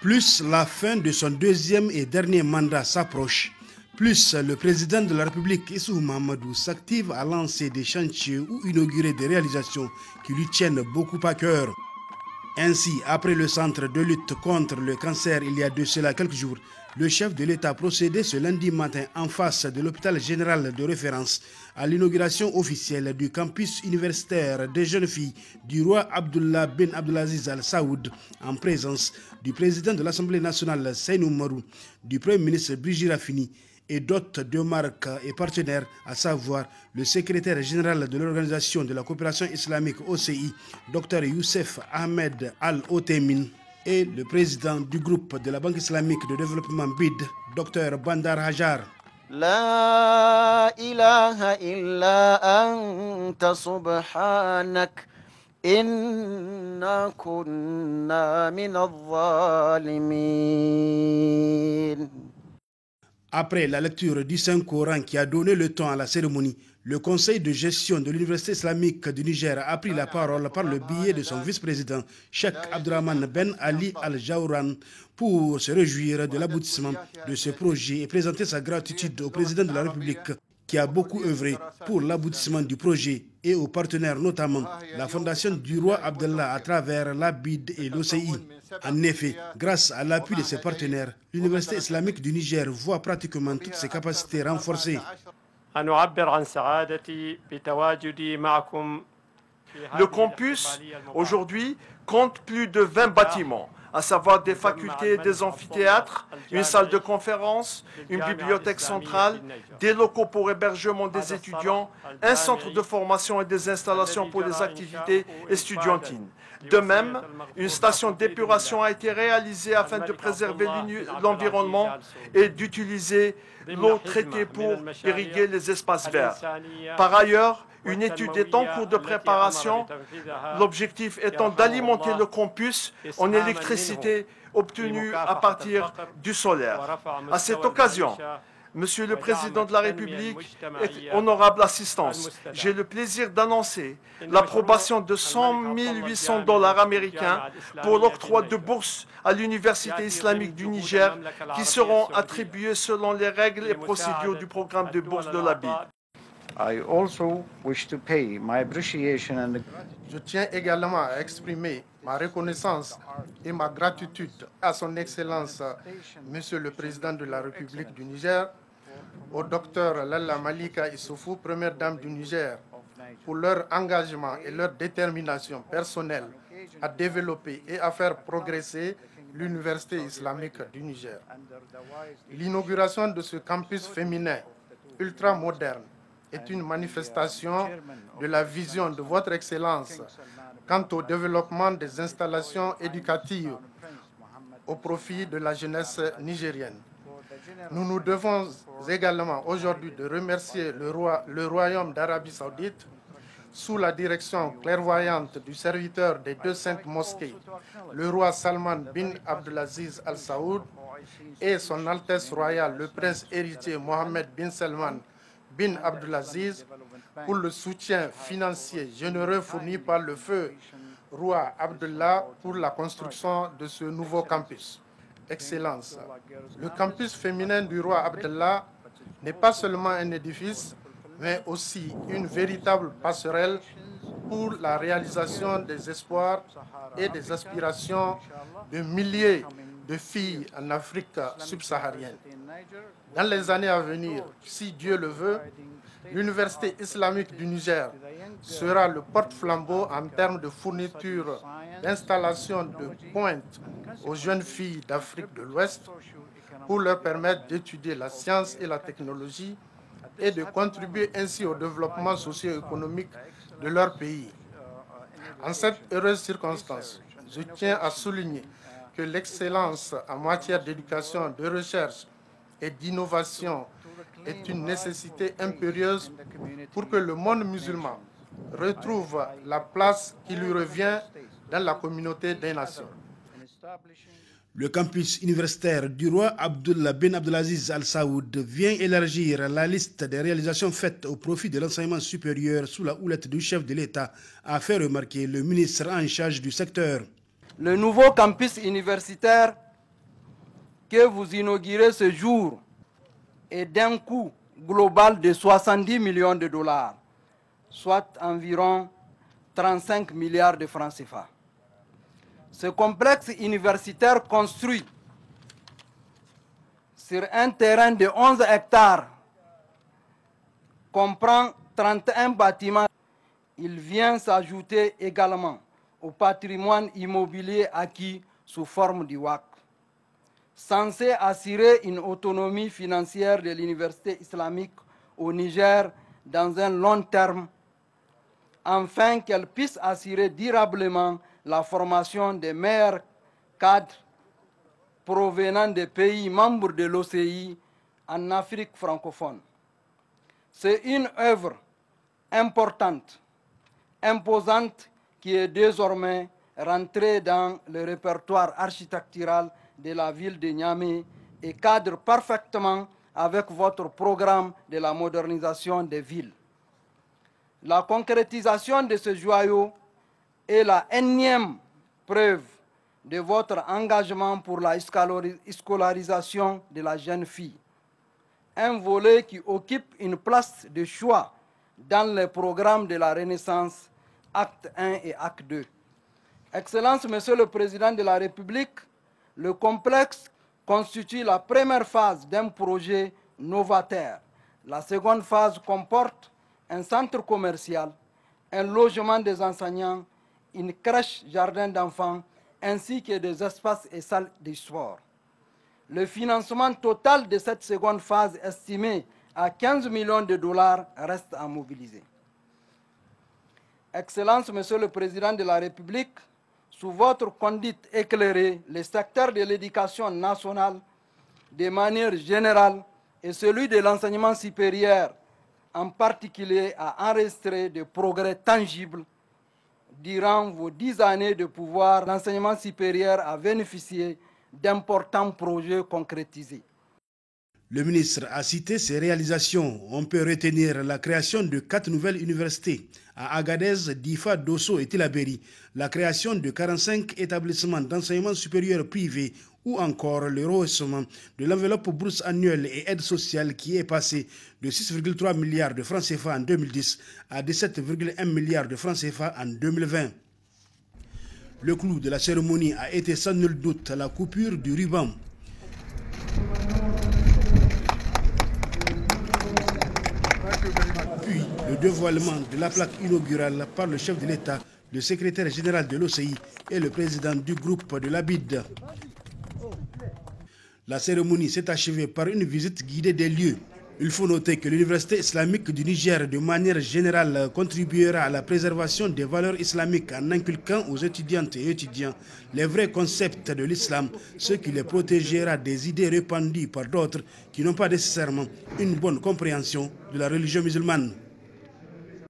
Plus la fin de son deuxième et dernier mandat s'approche, plus le président de la République, Issoufou Mahamadou, s'active à lancer des chantiers ou inaugurer des réalisations qui lui tiennent beaucoup à cœur. Ainsi, après le centre de lutte contre le cancer il y a de cela quelques jours, le chef de l'État procédait ce lundi matin en face de l'hôpital général de référence à l'inauguration officielle du campus universitaire des jeunes filles du roi Abdullah bin Abdelaziz Al Saoud en présence du président de l'Assemblée nationale Seynou Marou, du Premier ministre Brigitte Raffini et d'autres de marques et partenaires, à savoir le secrétaire général de l'Organisation de la coopération islamique OCI, Dr Youssef Ahmed Al-Othaymin, et le président du groupe de la Banque islamique de développement BID, Dr Bandar Hajar. La ilaha illa anta subhanak inna kunna min al-zalimin. Après la lecture du Saint-Coran qui a donné le ton à la cérémonie, le conseil de gestion de l'Université islamique du Niger a pris la parole par le biais de son vice-président, Cheikh Abdurrahman Ben Ali Al-Jawran, pour se réjouir de l'aboutissement de ce projet et présenter sa gratitude au président de la République qui a beaucoup œuvré pour l'aboutissement du projet et aux partenaires, notamment la fondation du roi Abdallah à travers l'ABID et l'OCI. En effet, grâce à l'appui de ses partenaires, l'Université islamique du Niger voit pratiquement toutes ses capacités renforcées. Le campus, aujourd'hui, compte plus de 20 bâtiments, à savoir des facultés et des amphithéâtres, une salle de conférence, une bibliothèque centrale, des locaux pour hébergement des étudiants, un centre de formation et des installations pour les activités estudiantines. De même, une station d'épuration a été réalisée afin de préserver l'environnement et d'utiliser l'eau traitée pour irriguer les espaces verts. Par ailleurs, une étude est en cours de préparation, l'objectif étant d'alimenter le campus en électricité obtenue à partir du solaire. À cette occasion, Monsieur le Président de la République et honorable assistance, j'ai le plaisir d'annoncer l'approbation de 100 800 $ américains pour l'octroi de bourses à l'Université islamique du Niger qui seront attribuées selon les règles et procédures du programme de bourse de la BID. Je tiens également à exprimer ma reconnaissance et ma gratitude à son Excellence, Monsieur le Président de la République du Niger, au Dr Lalla Malika Issoufou, Première Dame du Niger, pour leur engagement et leur détermination personnelle à développer et à faire progresser l'Université islamique du Niger. L'inauguration de ce campus féminin ultra-moderne est une manifestation de la vision de votre Excellence quant au développement des installations éducatives au profit de la jeunesse nigérienne. Nous nous devons également aujourd'hui de remercier le Royaume d'Arabie Saoudite sous la direction clairvoyante du serviteur des deux saintes mosquées, le roi Salman bin Abdelaziz Al Saoud et son Altesse royale le prince héritier Mohammed bin Salman bin Abdelaziz pour le soutien financier généreux fourni par le feu roi Abdullah pour la construction de ce nouveau campus. Excellence, le campus féminin du roi Abdallah n'est pas seulement un édifice, mais aussi une véritable passerelle pour la réalisation des espoirs et des aspirations de milliers de filles en Afrique subsaharienne. Dans les années à venir, si Dieu le veut, l'Université islamique du Niger sera le porte-flambeau en termes de fourniture d'installations de pointe aux jeunes filles d'Afrique de l'Ouest pour leur permettre d'étudier la science et la technologie et de contribuer ainsi au développement socio-économique de leur pays. En cette heureuse circonstance, je tiens à souligner que l'excellence en matière d'éducation, de recherche et d'innovation est une nécessité impérieuse pour que le monde musulman retrouve la place qui lui revient dans la communauté des nations. Le campus universitaire du roi Abdullah bin Abdelaziz Al Saoud vient élargir la liste des réalisations faites au profit de l'enseignement supérieur sous la houlette du chef de l'État, a fait remarquer le ministre en charge du secteur. Le nouveau campus universitaire que vous inaugurez ce jour est d'un coût global de 70 millions de dollars, soit environ 35 milliards de francs CFA. Ce complexe universitaire construit sur un terrain de 11 hectares comprend 31 bâtiments. Il vient s'ajouter également au patrimoine immobilier acquis sous forme du WAC, censé assurer une autonomie financière de l'université islamique au Niger dans un long terme, afin qu'elle puisse assurer durablement la formation des meilleurs cadres provenant des pays membres de l'OCI en Afrique francophone. C'est une œuvre importante, imposante, qui est désormais rentrée dans le répertoire architectural de la ville de Niamey et cadre parfaitement avec votre programme de la modernisation des villes. La concrétisation de ce joyau est la énième preuve de votre engagement pour la scolarisation de la jeune fille, un volet qui occupe une place de choix dans les programmes de la Renaissance, acte 1 et acte 2. Excellence, Monsieur le Président de la République, le complexe constitue la première phase d'un projet novateur. La seconde phase comporte un centre commercial, un logement des enseignants, une crèche, jardin d'enfants, ainsi que des espaces et salles de sport. Le financement total de cette seconde phase, estimé à 15 millions de dollars, reste à mobiliser. Excellence, Monsieur le Président de la République, sous votre conduite éclairée, le secteur de l'éducation nationale, de manière générale, et celui de l'enseignement supérieur, en particulier, a enregistré des progrès tangibles. Durant vos 10 années de pouvoir, l'enseignement supérieur a bénéficié d'importants projets concrétisés. Le ministre a cité ses réalisations. On peut retenir la création de 4 nouvelles universités à Agadez, Difa, Dosso et Tillabéri, la création de 45 établissements d'enseignement supérieur privés ou encore le rehaussement de l'enveloppe bourse annuelle et aide sociale qui est passée de 6,3 milliards de francs CFA en 2010 à 17,1 milliards de francs CFA en 2020. Le clou de la cérémonie a été sans nul doute la coupure du ruban. Puis le dévoilement de la plaque inaugurale par le chef de l'État, le secrétaire général de l'OCI et le président du groupe de l'ABID. La cérémonie s'est achevée par une visite guidée des lieux. Il faut noter que l'Université islamique du Niger, de manière générale, contribuera à la préservation des valeurs islamiques en inculquant aux étudiantes et étudiants les vrais concepts de l'islam, ce qui les protégera des idées répandues par d'autres qui n'ont pas nécessairement une bonne compréhension de la religion musulmane.